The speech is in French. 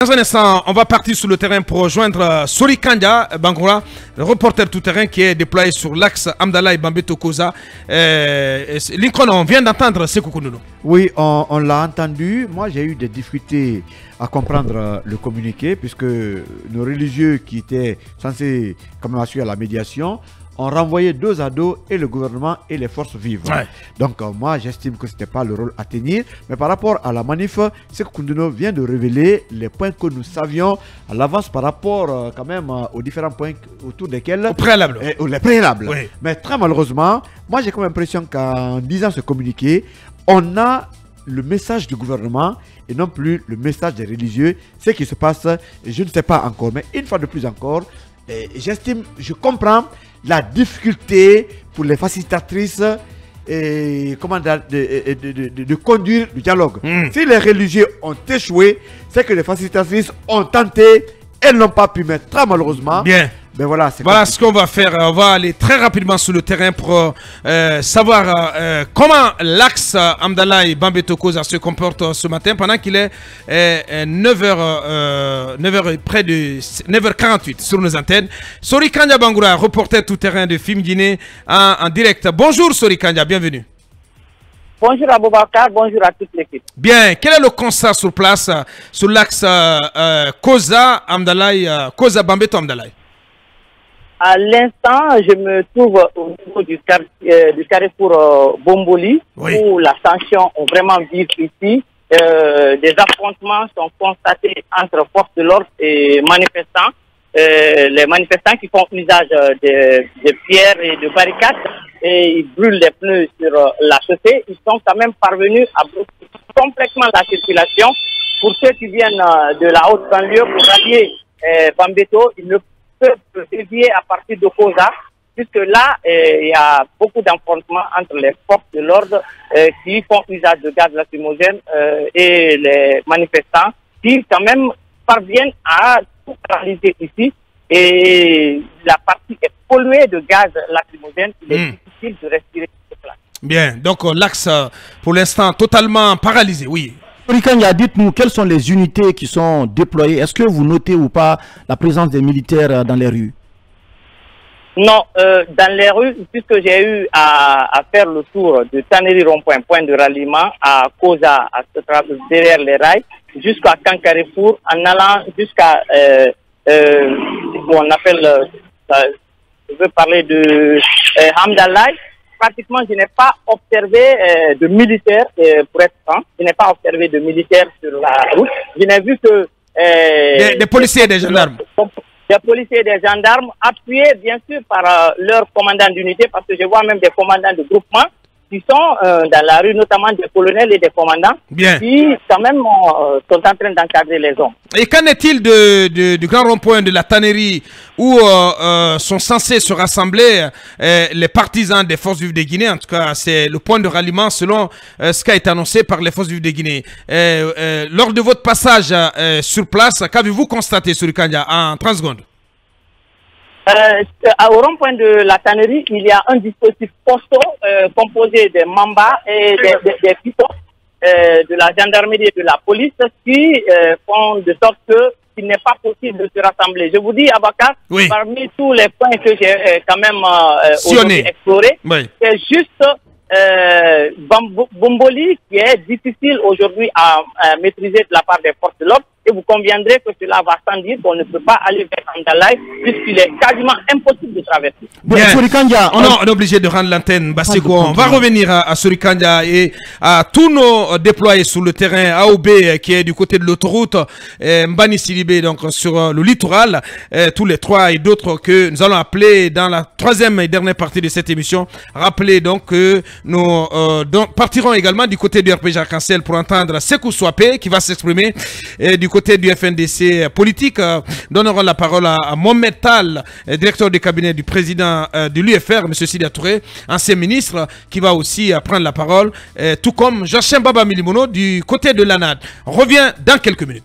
Dans un instant, on va partir sur le terrain pour rejoindre Sori Kanja Bangoura, le reporter tout-terrain qui est déployé sur l'axe Amdalaï Bambeto Koza. Lincoln, on vient d'entendre Sékou Kounono. Oui, on l'a entendu. Moi, j'ai eu des difficultés à comprendre le communiqué puisque nos religieux qui étaient censés quand même assurer la médiation ont renvoyé dos à dos et le gouvernement et les forces vives. Ouais. Donc moi j'estime que ce n'était pas le rôle à tenir. Mais par rapport à la manif, Sékou Kounono vient de révéler les points que nous savions à l'avance par rapport quand même aux différents points autour desquels... Au préalable. Les préalables. Oui. Mais très malheureusement, moi j'ai comme l'impression qu'en disant ce communiqué, on a le message du gouvernement et non plus le message des religieux. Ce qui se passe, je ne sais pas encore. Mais une fois de plus encore, j'estime, je comprends la difficulté pour les facilitatrices de conduire le dialogue. Si les religieux ont échoué, c'est que les facilitatrices ont tenté, elles n'ont pas pu, mais très malheureusement. Bien. Ben voilà ce qu'on va faire. On va aller très rapidement sur le terrain pour savoir comment l'axe Amdalaï Bambeto Koza se comporte ce matin pendant qu'il est 9h, près de 9h48 sur nos antennes. Sori Kanja Bangoura, reporter tout-terrain de Film Guinée en direct. Bonjour Sori Kanja, bienvenue. Bonjour Aboubakar, bonjour à toute l'équipe. Bien, quel est le constat sur place sur l'axe Koza Amdalaï, Koza Bambeto Amdalaï? À l'instant, je me trouve au niveau du carrefour Bomboli, oui, où la tension est vraiment vive ici. Des affrontements sont constatés entre forces de l'ordre et manifestants. Les manifestants qui font usage de pierres et de barricades et ils brûlent les pneus sur la chaussée. Ils sont quand même parvenus à bloquer complètement la circulation. Pour ceux qui viennent de la haute banlieue pour rallier Bambeto, ils ne peuvent dévier à partir de Koza, puisque là, il y a beaucoup d'affrontements entre les forces de l'ordre qui font usage de gaz lacrymogène et les manifestants qui quand même parviennent à tout réaliser ici. Et la partie est polluée de gaz lacrymogène. Il est difficile de respirer sur place. Bien, donc l'axe pour l'instant totalement paralysé, oui. Sori Kanja, dites-nous quelles sont les unités qui sont déployées. Est-ce que vous notez ou pas la présence des militaires dans les rues? Non, dans les rues, puisque j'ai eu à faire le tour de Taneri Rond-Point, point de ralliement, à Koza, derrière les rails, jusqu'à Kankarefour, en allant jusqu'à, on appelle, je veux parler de Amdalaï. Pratiquement, je n'ai pas observé de militaires, pour être franc, je n'ai pas observé de militaires sur la route. Je n'ai vu que... des policiers et des gendarmes. Des policiers et des gendarmes, appuyés bien sûr par leurs commandants d'unité, parce que je vois même des commandants de groupement qui sont dans la rue, notamment des colonels et des commandants, bien, qui quand même sont en train d'encadrer les hommes. Et qu'en est-il du grand rond-point de la tannerie où sont censés se rassembler les partisans des forces vives de Guinée? En tout cas, c'est le point de ralliement selon ce qui a été annoncé par les forces vives de Guinée. Lors de votre passage sur place, qu'avez-vous constaté, Sori Kanja, en 30 secondes? Au rond-point de la tannerie, il y a un dispositif costaud composé de mambas et des pitons de la gendarmerie et de la police qui font de sorte qu'il n'est pas possible de se rassembler. Je vous dis, Abakar, oui, parmi tous les points que j'ai quand même explorés, oui, c'est juste Bomboli qui est difficile aujourd'hui à maîtriser de la part des forces de l'ordre. Et vous conviendrez que cela va sans dire qu'on ne peut pas aller vers Amdalaï puisqu'il est quasiment impossible de traverser. Bien. Sori Kanja, on est obligé de rendre l'antenne. On va revenir à Sori Kanja et à tous nos déployés sur le terrain AOB qui est du côté de l'autoroute, Mbani Sidibé donc sur le littoral, tous les trois et d'autres que nous allons appeler dans la troisième et dernière partie de cette émission. Rappelez donc que nous partirons également du côté du RPG Arc-en-Ciel pour entendre Sékou Swapé qui va s'exprimer du côté du FNDC politique. Donnerons la parole à Mohamed Tal, directeur du cabinet du président de l'UFR, M. Sidi Touré, ancien ministre, qui va aussi prendre la parole, tout comme Joachim Baba Milimono du côté de l'ANAD. On revient dans quelques minutes.